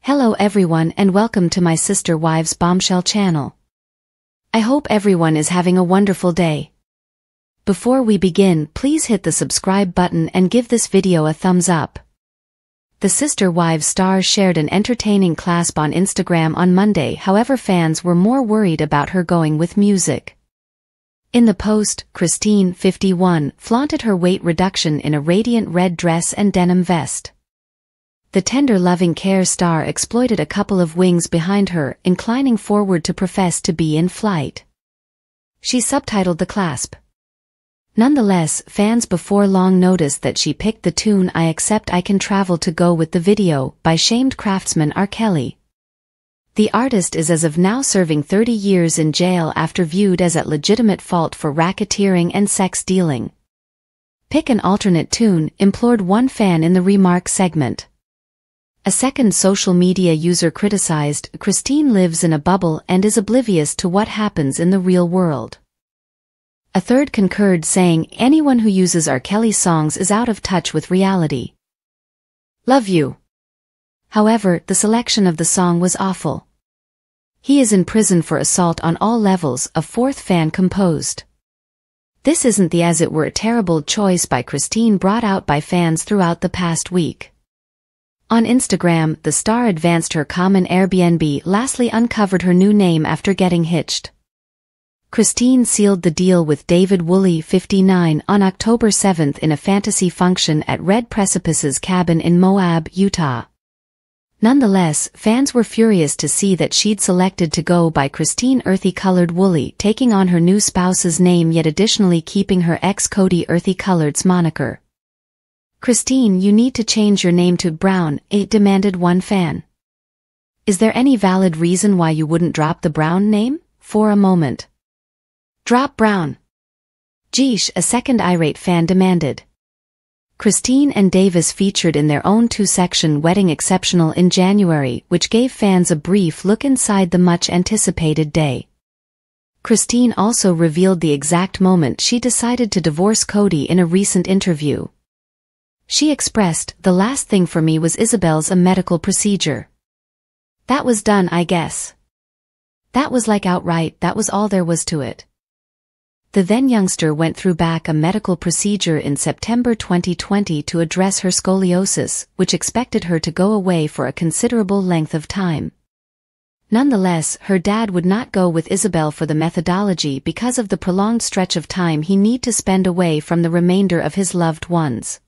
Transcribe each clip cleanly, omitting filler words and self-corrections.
Hello everyone and welcome to my sister wives Bombshell channel. I hope everyone is having a wonderful day. Before we begin, please hit the subscribe button and give this video a thumbs up. The Sister Wives stars shared an entertaining clasp on Instagram on Monday, however fans were more worried about her going with music. In the post, Christine, 51, flaunted her weight reduction in a radiant red dress and denim vest. The tender loving care star exploited a couple of wings behind her, inclining forward to profess to be in flight. She subtitled the clasp. Nonetheless, fans before long noticed that she picked the tune "I Accept I Can Travel" to go with the video, by shamed craftsman R. Kelly. The artist is as of now serving 30 years in jail after viewed as at legitimate fault for racketeering and sex dealing. Pick an alternate tune, implored one fan in the remark segment. A second social media user criticized, "Christine lives in a bubble and is oblivious to what happens in the real world." A third concurred, saying, "Anyone who uses R. Kelly songs is out of touch with reality. Love you." However, the selection of the song was awful. "He is in prison for assault on all levels," a fourth fan composed. This isn't the "as it were" terrible choice by Christine brought out by fans throughout the past week. On Instagram, the star advanced her KODY Airbnb lastly uncovered her new name after getting hitched. Christine sealed the deal with David Woolley, 59, on October 7 in a fantasy function at Red Precipice's cabin in Moab, Utah. Nonetheless, fans were furious to see that she'd selected to go by Christine Earthy-Colored Woolley, taking on her new spouse's name yet additionally keeping her ex KODY Earthy-Colored's moniker. "Christine, you need to change your name to Brown," demanded one fan. "Is there any valid reason why you wouldn't drop the Brown name? For a moment. Drop Brown." "Geesh," a second irate fan demanded. Christine and Davis featured in their own two-section wedding exceptional in January, which gave fans a brief look inside the much-anticipated day. Christine also revealed the exact moment she decided to divorce KODY in a recent interview. She expressed, "The last thing for me was Isabel's a medical procedure. That was done, I guess. That was like outright, that was all there was to it." The then youngster went through back a medical procedure in September 2020 to address her scoliosis, which expected her to go away for a considerable length of time. Nonetheless, her dad would not go with Isabel for the methodology because of the prolonged stretch of time he need to spend away from the remainder of his loved ones.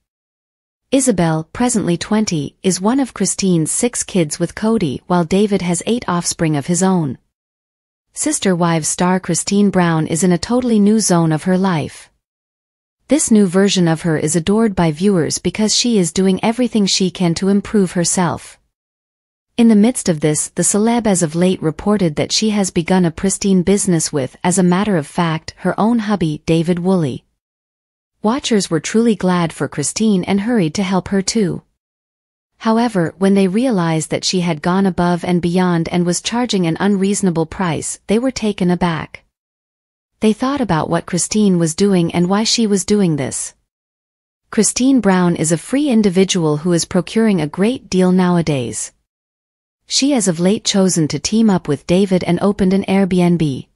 Isabel, presently 20, is one of Christine's 6 kids with KODY, while David has 8 offspring of his own. Sister Wives star Christine Brown is in a totally new zone of her life. This new version of her is adored by viewers because she is doing everything she can to improve herself. In the midst of this, the celeb as of late reported that she has begun a pristine business with, as a matter of fact, her own hubby, David Woolley. Watchers were truly glad for Christine and hurried to help her too. However, when they realized that she had gone above and beyond and was charging an unreasonable price, they were taken aback. They thought about what Christine was doing and why she was doing this. Christine Brown is a free individual who is procuring a great deal nowadays. She has of late chosen to team up with David and opened an Airbnb.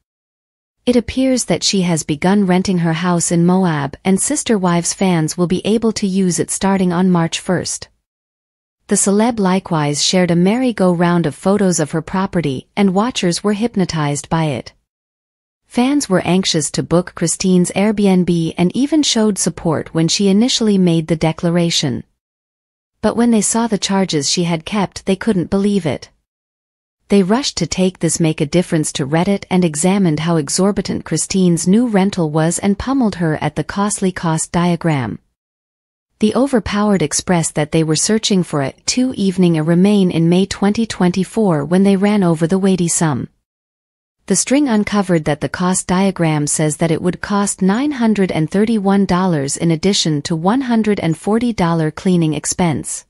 It appears that she has begun renting her house in Moab, and Sister Wives fans will be able to use it starting on March 1. The celeb likewise shared a merry-go-round of photos of her property, and watchers were hypnotized by it. Fans were anxious to book Christine's Airbnb and even showed support when she initially made the declaration. But when they saw the charges she had kept, they couldn't believe it. They rushed to take this make a difference to Reddit and examined how exorbitant Christine's new rental was and pummeled her at the costly cost diagram. The overpowered expressed that they were searching for a two-evening a remain in May 2024 when they ran over the weighty sum. The string uncovered that the cost diagram says that it would cost $931 in addition to $140 cleaning expense.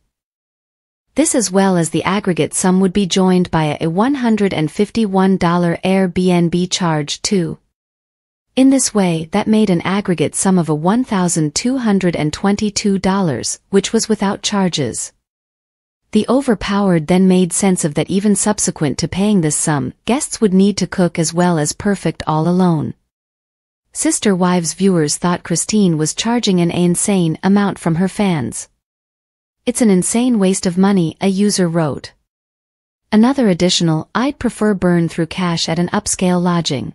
This as well as the aggregate sum would be joined by a $151 Airbnb charge too. In this way, that made an aggregate sum of $1,222, which was without charges. The overpowered then made sense of that even subsequent to paying this sum, guests would need to cook as well as perfect all alone. Sister Wives viewers thought Christine was charging an insane amount from her fans. "It's an insane waste of money," a user wrote. Another additional, "I'd prefer burn through cash at an upscale lodging."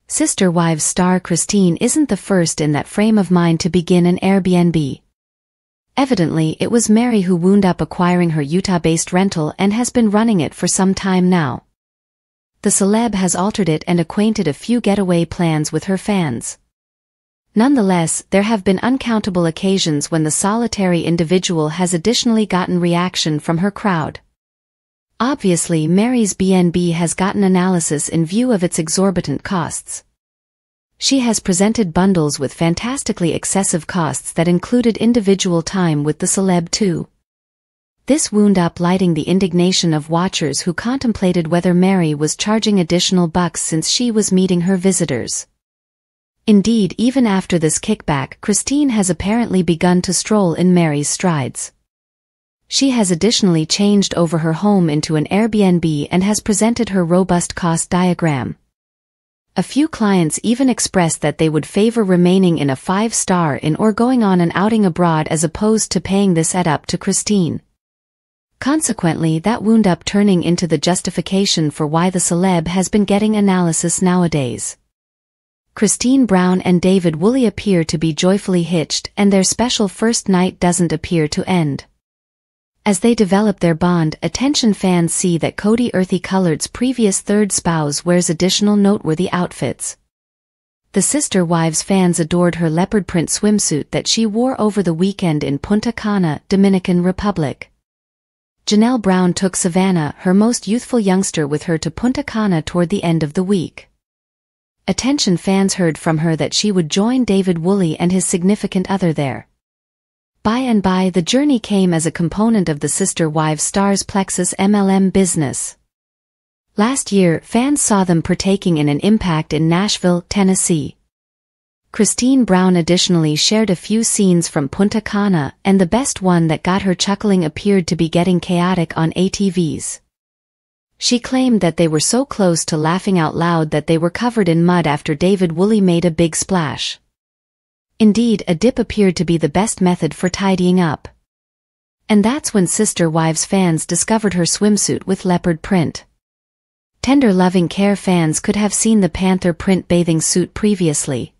Sister Wives star Christine isn't the first in that frame of mind to begin an Airbnb. Evidently, it was Mary who wound up acquiring her Utah-based rental and has been running it for some time now. The celeb has altered it and acquainted a few getaway plans with her fans. Nonetheless, there have been uncountable occasions when the solitary individual has additionally gotten reaction from her crowd. Obviously, Mary's B&B has gotten analysis in view of its exorbitant costs. She has presented bundles with fantastically excessive costs that included individual time with the celeb too. This wound up lighting the indignation of watchers who contemplated whether Mary was charging additional bucks since she was meeting her visitors. Indeed, even after this kickback, Christine has apparently begun to stroll in Mary's strides. She has additionally changed over her home into an Airbnb and has presented her robust cost diagram. A few clients even expressed that they would favor remaining in a 5-star inn or going on an outing abroad as opposed to paying this up to Christine. Consequently, that wound up turning into the justification for why the celeb has been getting analysis nowadays. Christine Brown and David Woolley appear to be joyfully hitched, and their special first night doesn't appear to end. As they develop their bond, attention fans see that KODY Earthy Colored's previous third spouse wears additional noteworthy outfits. The Sister Wives fans adored her leopard print swimsuit that she wore over the weekend in Punta Cana, Dominican Republic. Janelle Brown took Savannah, her most youthful youngster, with her to Punta Cana toward the end of the week. Attention fans heard from her that she would join David Woolley and his significant other there. By and by, the journey came as a component of the Sister Wives star's Plexus MLM business. Last year, fans saw them partaking in an impact in Nashville, Tennessee. Christine Brown additionally shared a few scenes from Punta Cana, and the best one that got her chuckling appeared to be getting chaotic on ATVs. She claimed that they were so close to laughing out loud that they were covered in mud after David Woolley made a big splash. Indeed, a dip appeared to be the best method for tidying up. And that's when Sister Wives fans discovered her swimsuit with leopard print. Tender Loving Care fans could have seen the panther print bathing suit previously.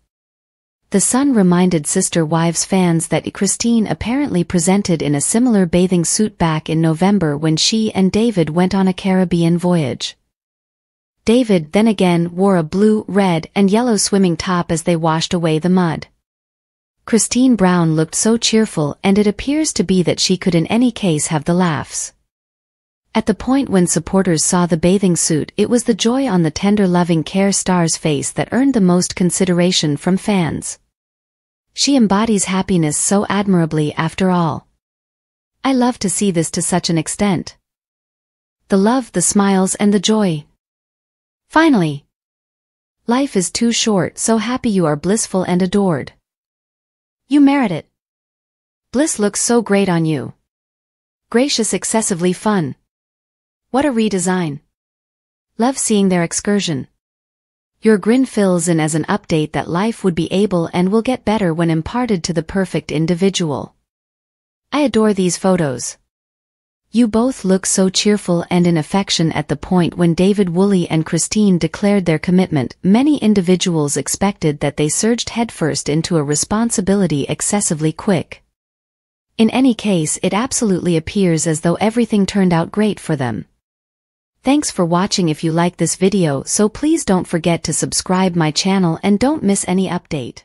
The Sun reminded Sister Wives fans that Christine apparently presented in a similar bathing suit back in November when she and David went on a Caribbean voyage. David then again wore a blue, red, and yellow swimming top as they washed away the mud. Christine Brown looked so cheerful, and it appears to be that she could in any case have the laughs. At the point when supporters saw the bathing suit, it was the joy on the Tender Loving Care star's face that earned the most consideration from fans. She embodies happiness so admirably after all. I love to see this to such an extent. The love, the smiles, and the joy. Finally. Life is too short, so happy you are blissful and adored. You merit it. Bliss looks so great on you. Gracious, excessively fun. What a redesign. Love seeing their excursion. Your grin fills in as an update that life would be able and will get better when imparted to the perfect individual. I adore these photos. You both look so cheerful and in affection. At the point when David Woolley and Christine declared their commitment, many individuals expected that they surged headfirst into a responsibility excessively quick. In any case, it absolutely appears as though everything turned out great for them. Thanks for watching. If you like this video, so please don't forget to subscribe my channel and don't miss any update.